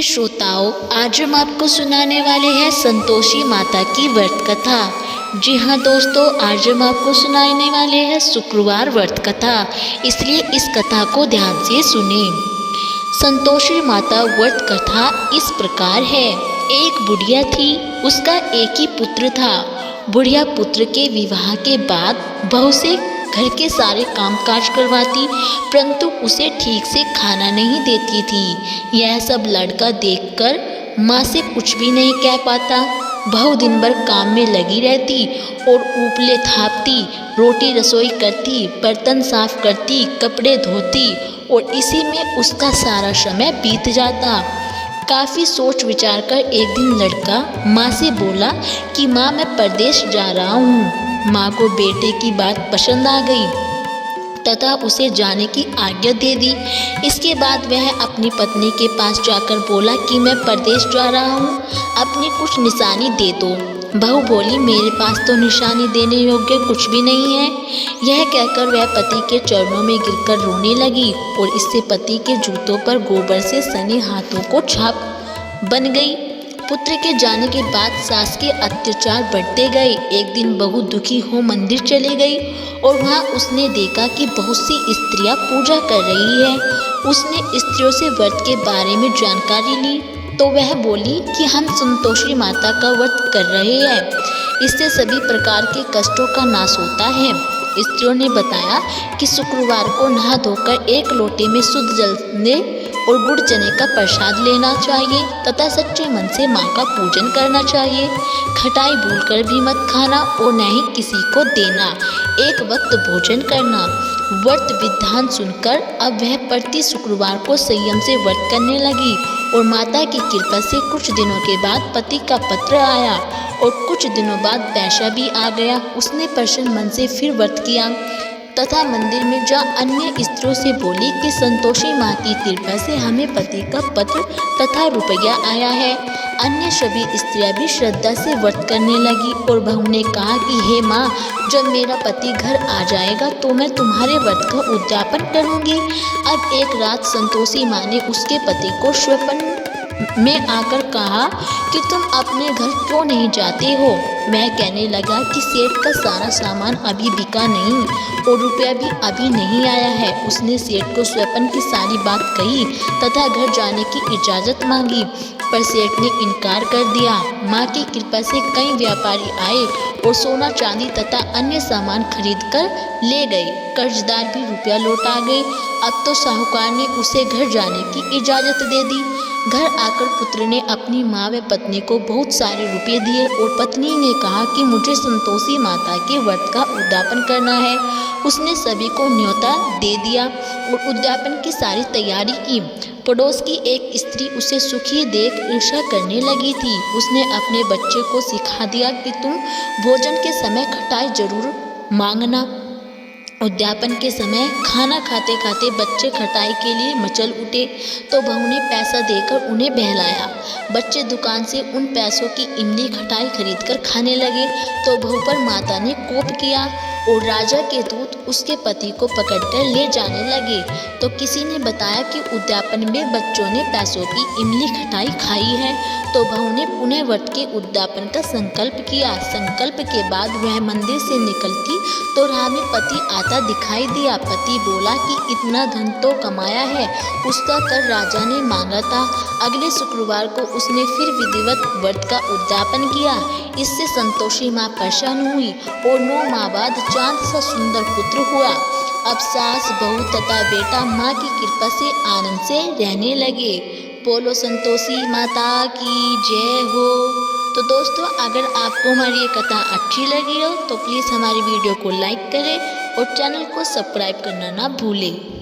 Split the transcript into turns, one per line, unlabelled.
श्रोताओं, आज हम आपको सुनाने वाले हैं संतोषी माता की व्रत कथा। जी हाँ दोस्तों, आज हम आपको सुनाने वाले हैं शुक्रवार व्रत कथा, इसलिए इस कथा को ध्यान से सुने। संतोषी माता व्रत कथा इस प्रकार है। एक बुढ़िया थी, उसका एक ही पुत्र था। बुढ़िया पुत्र के विवाह के बाद बहू से घर के सारे कामकाज करवाती, परंतु उसे ठीक से खाना नहीं देती थी। यह सब लड़का देखकर माँ से कुछ भी नहीं कह पाता। बहू दिन भर काम में लगी रहती और उपले थापती, रोटी रसोई करती, बर्तन साफ करती, कपड़े धोती और इसी में उसका सारा समय बीत जाता। काफ़ी सोच विचार कर एक दिन लड़का माँ से बोला कि माँ, मैं परदेश जा रहा हूँ। माँ को बेटे की बात पसंद आ गई तथा उसे जाने की आज्ञा दे दी। इसके बाद वह अपनी पत्नी के पास जाकर बोला कि मैं परदेश जा रहा हूँ, अपनी कुछ निशानी दे दो। बहू बोली, मेरे पास तो निशानी देने योग्य कुछ भी नहीं है। यह कहकर वह पति के चरणों में गिरकर रोने लगी और इससे पति के जूतों पर गोबर से सने हाथों को छाप बन गई। पुत्र के जाने के बाद सास के अत्याचार बढ़ते गए। एक दिन बहू दुखी हो मंदिर चली गई और वहाँ उसने देखा कि बहुत सी स्त्रियाँ पूजा कर रही है। उसने स्त्रियों से व्रत के बारे में जानकारी ली तो वह बोली कि हम संतोषी माता का व्रत कर रहे हैं, इससे सभी प्रकार के कष्टों का नाश होता है। स्त्रियों ने बताया कि शुक्रवार को नहा धोकर एक लोटे में शुद्ध जल में और गुड़ चने का प्रसाद लेना चाहिए तथा सच्चे मन से माँ का पूजन करना चाहिए। खटाई भूलकर भी मत खाना और न ही किसी को देना। एक वक्त भोजन करना। व्रत विधान सुनकर अब वह प्रति शुक्रवार को संयम से व्रत करने लगी और माता की कृपा से कुछ दिनों के बाद पति का पत्र आया और कुछ दिनों बाद पैसा भी आ गया। उसने प्रसन्न मन से फिर व्रत किया तथा मंदिर में जा अन्य स्त्रियों से बोली कि संतोषी माँ की कृपा से हमें पति का पत्र तथा रुपया आया है। अन्य सभी स्त्रियां भी श्रद्धा से व्रत करने लगी और बहू ने कहा कि हे माँ, जब मेरा पति घर आ जाएगा तो मैं तुम्हारे व्रत का उद्यापन करूँगी। अब एक रात संतोषी माँ ने उसके पति को स्वप्न में आकर कहा कि तुम अपने घर क्यों नहीं जाते हो। वह कहने लगा कि सेठ का सारा सामान अभी बिका नहीं और रुपया भी अभी नहीं आया है। उसने सेठ को स्वप्न की सारी बात कही तथा घर जाने की इजाज़त मांगी, पर सेठ ने इनकार कर दिया। माँ की कृपा से कई व्यापारी आए और सोना चांदी तथा अन्य सामान खरीद कर ले गए। कर्जदार भी रुपया लौटा गए। अब तो साहूकार ने उसे घर जाने की इजाज़त दे दी। घर आकर पुत्र ने अपनी माँ व पत्नी को बहुत सारे रुपए दिए और पत्नी ने कहा कि मुझे संतोषी माता के व्रत का उद्यापन करना है। उसने सभी को न्योता दे दिया और उद्यापन की सारी तैयारी की। पड़ोस की एक स्त्री उसे सुखी देख ईर्ष्या करने लगी थी। उसने अपने बच्चे को सिखा दिया कि तुम भोजन के समय खटाई जरूर मांगना। उद्यापन के समय खाना खाते खाते बच्चे खटाई के लिए मचल उठे तो बहू ने पैसा देकर उन्हें बहलाया। बच्चे दुकान से उन पैसों की इमली खटाई खरीदकर खाने लगे तो बहू पर माता ने कोप किया और राजा के दूत उसके पति को पकड़कर ले जाने लगे तो किसी ने बताया कि उद्यापन में बच्चों ने पैसों की इमली खटाई खाई है। तो बहू ने पुनः व्रत के उद्यापन का संकल्प किया। संकल्प के बाद वह मंदिर से निकलती तो राह में पति आता दिखाई दिया। पति बोला कि इतना धन तो कमाया है, उसका कर राजा ने मांगा था। अगले शुक्रवार को उसने फिर विधिवत व्रत का उद्यापन किया। इससे संतोषी माँ प्रसन्न हुई और 9 माह बाद चांद सा सुंदर पुत्र हुआ। अब सास, बहू तथा बेटा माँ की कृपा से आनंद से रहने लगे। बोलो संतोषी माता की जय हो। तो दोस्तों, अगर आपको हमारी ये कथा अच्छी लगी हो तो प्लीज़ हमारी वीडियो को लाइक करें और चैनल को सब्सक्राइब करना ना भूलें।